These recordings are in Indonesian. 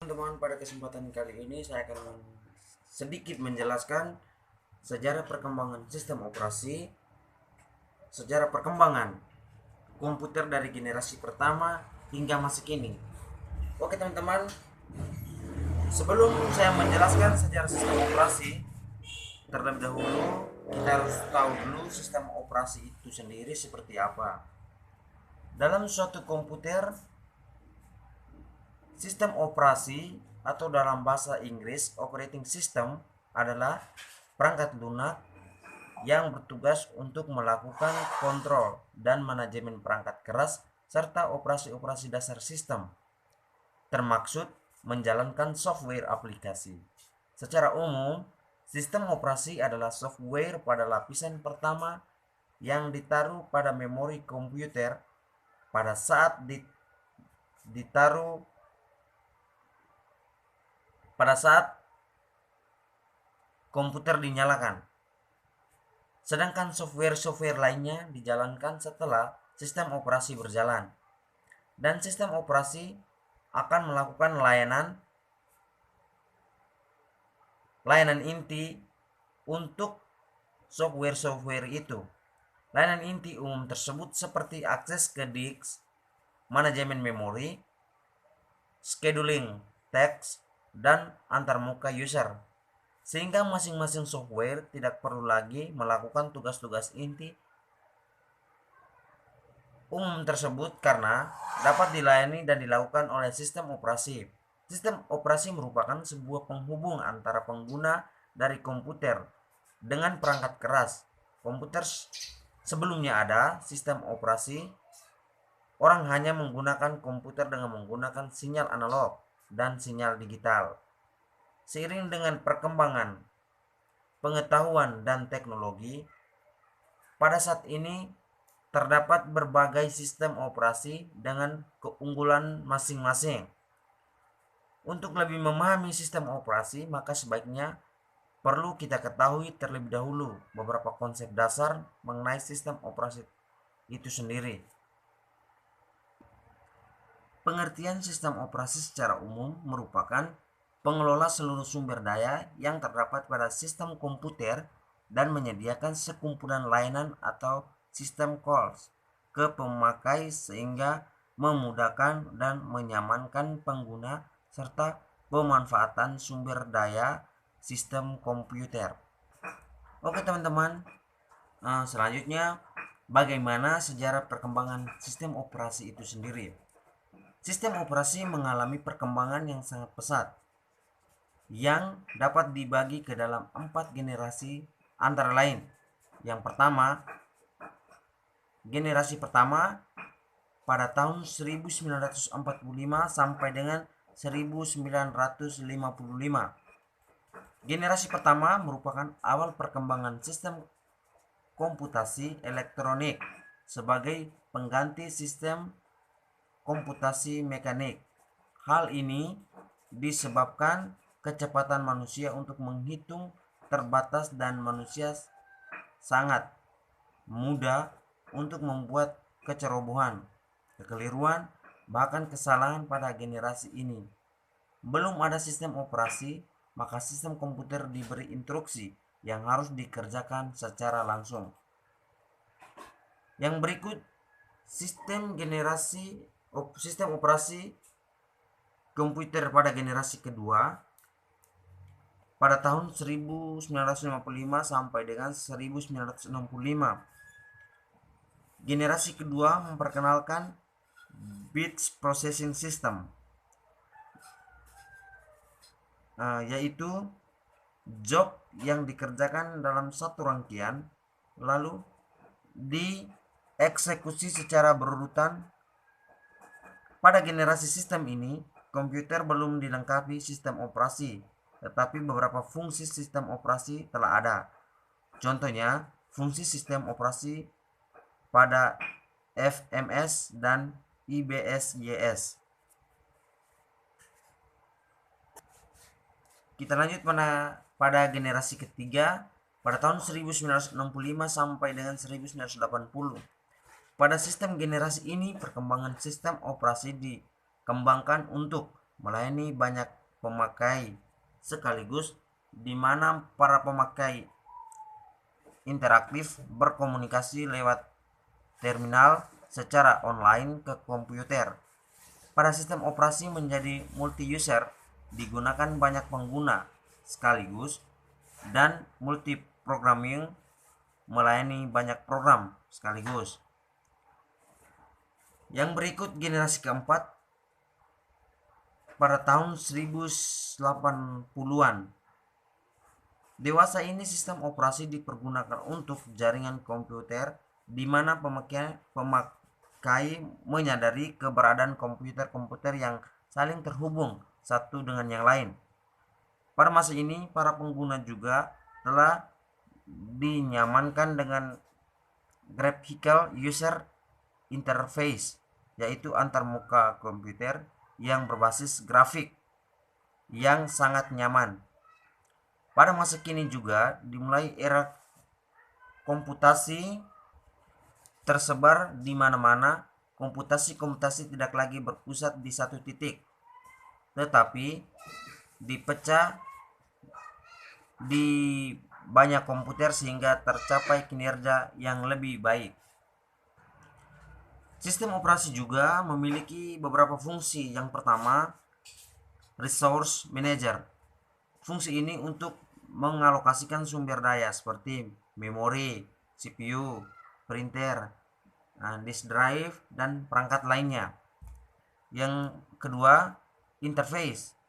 Teman-teman, pada kesempatan kali ini saya akan sedikit menjelaskan sejarah perkembangan sistem operasi, sejarah perkembangan komputer dari generasi pertama hingga masa kini. Oke teman-teman, sebelum saya menjelaskan sejarah sistem operasi, terlebih dahulu kita harus tahu dulu sistem operasi itu sendiri seperti apa. Dalam suatu komputer, sistem operasi atau dalam bahasa Inggris operating system adalah perangkat lunak yang bertugas untuk melakukan kontrol dan manajemen perangkat keras serta operasi-operasi dasar sistem, termaksud menjalankan software aplikasi. Secara umum, sistem operasi adalah software pada lapisan pertama yang ditaruh pada memori komputer pada saat ditaruh pada saat komputer dinyalakan. Sedangkan software-software lainnya dijalankan setelah sistem operasi berjalan. Dan sistem operasi akan melakukan layanan inti untuk software-software itu. Layanan inti umum tersebut seperti akses ke disk, manajemen memori, scheduling teks, dan antarmuka user. Sehingga masing-masing software tidak perlu lagi melakukan tugas-tugas inti umum tersebut karena dapat dilayani dan dilakukan oleh sistem operasi. Sistem operasi merupakan sebuah penghubung antara pengguna dari komputer dengan perangkat keras. Komputer sebelumnya ada sistem operasi, orang hanya menggunakan komputer dengan menggunakan sinyal analog dan sinyal digital. Seiring dengan perkembangan pengetahuan dan teknologi, pada saat ini terdapat berbagai sistem operasi dengan keunggulan masing-masing. Untuk lebih memahami sistem operasi, maka sebaiknya perlu kita ketahui terlebih dahulu beberapa konsep dasar mengenai sistem operasi itu sendiri. Pengertian sistem operasi secara umum merupakan pengelola seluruh sumber daya yang terdapat pada sistem komputer dan menyediakan sekumpulan layanan atau sistem calls ke pemakai sehingga memudahkan dan menyamankan pengguna serta pemanfaatan sumber daya sistem komputer. Oke teman-teman, selanjutnya bagaimana sejarah perkembangan sistem operasi itu sendiri. Sistem operasi mengalami perkembangan yang sangat pesat yang dapat dibagi ke dalam 4 generasi antara lain. Yang pertama, generasi pertama pada tahun 1945 sampai dengan 1955. Generasi pertama merupakan awal perkembangan sistem komputasi elektronik sebagai pengganti sistem komputasi mekanik. Hal ini disebabkan kecepatan manusia untuk menghitung terbatas dan manusia sangat mudah untuk membuat kecerobohan, kekeliruan, bahkan kesalahan pada generasi ini. Belum ada sistem operasi, maka sistem komputer diberi instruksi yang harus dikerjakan secara langsung. Yang berikut sistem operasi komputer pada generasi kedua pada tahun 1955 sampai dengan 1965. Generasi kedua memperkenalkan bit processing system, yaitu job yang dikerjakan dalam satu rangkaian lalu dieksekusi secara berurutan. Pada generasi sistem ini, komputer belum dilengkapi sistem operasi, tetapi beberapa fungsi sistem operasi telah ada. Contohnya, fungsi sistem operasi pada FMS dan IBSYS. Kita lanjut pada generasi ketiga pada tahun 1965 sampai dengan 1980. Pada sistem generasi ini, perkembangan sistem operasi dikembangkan untuk melayani banyak pemakai sekaligus, di mana para pemakai interaktif berkomunikasi lewat terminal secara online ke komputer. Pada sistem operasi menjadi multi-user, digunakan banyak pengguna sekaligus, dan multi-programming melayani banyak program sekaligus. Yang berikut generasi keempat pada tahun 1080-an. Dewasa ini sistem operasi dipergunakan untuk jaringan komputer, di mana pemakai menyadari keberadaan komputer-komputer yang saling terhubung satu dengan yang lain. Pada masa ini, para pengguna juga telah dinyamankan dengan graphical user interface, yaitu antarmuka komputer yang berbasis grafik yang sangat nyaman. Pada masa kini juga dimulai era komputasi tersebar di mana-mana. Komputasi tidak lagi berpusat di satu titik, tetapi dipecah di banyak komputer sehingga tercapai kinerja yang lebih baik. Sistem operasi juga memiliki beberapa fungsi. Yang pertama, resource manager. Fungsi ini untuk mengalokasikan sumber daya seperti memori, CPU, printer, disk drive, dan perangkat lainnya. Yang kedua, interface,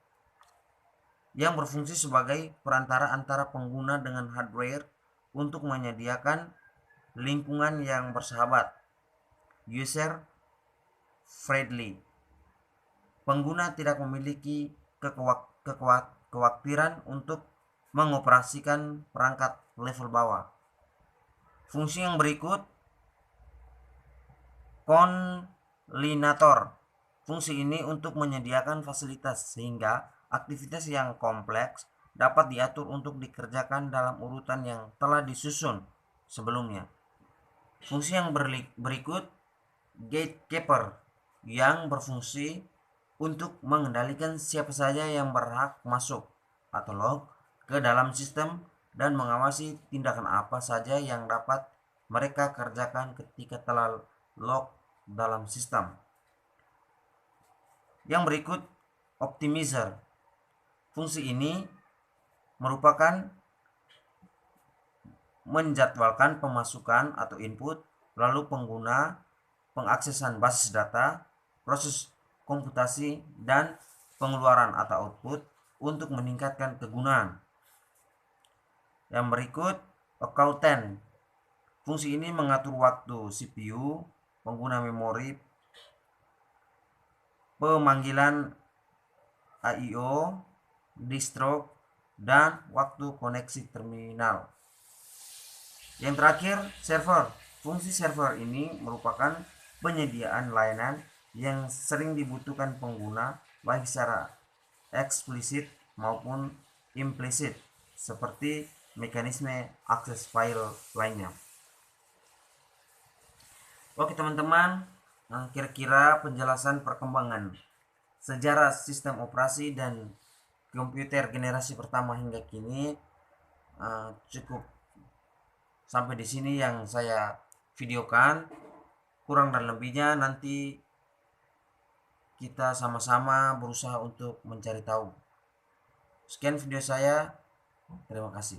yang berfungsi sebagai perantara antara pengguna dengan hardware untuk menyediakan lingkungan yang bersahabat, user friendly. Pengguna tidak memiliki kekhawatiran untuk mengoperasikan perangkat level bawah. Fungsi yang berikut, koordinator. Fungsi ini untuk menyediakan fasilitas sehingga aktivitas yang kompleks dapat diatur untuk dikerjakan dalam urutan yang telah disusun sebelumnya. Fungsi yang berikut, gatekeeper, yang berfungsi untuk mengendalikan siapa saja yang berhak masuk atau log ke dalam sistem dan mengawasi tindakan apa saja yang dapat mereka kerjakan ketika telah log dalam sistem. Yang berikut, optimizer. Fungsi ini merupakan menjadwalkan pemasukan atau input, lalu pengguna, pengaksesan basis data, proses komputasi, dan pengeluaran atau output untuk meningkatkan kegunaan. Yang berikut, accountant. Fungsi ini mengatur waktu CPU, pengguna memori, pemanggilan I/O, disk, dan waktu koneksi terminal. Yang terakhir, server. Fungsi server ini merupakan penyediaan layanan yang sering dibutuhkan pengguna baik secara eksplisit maupun implisit, seperti mekanisme akses file lainnya. Oke teman-teman, kira-kira penjelasan perkembangan sejarah sistem operasi dan komputer generasi pertama hingga kini cukup sampai di sini yang saya videokan. Kurang dan lebihnya nanti kita sama-sama berusaha untuk mencari tahu. Sekian video saya, terima kasih.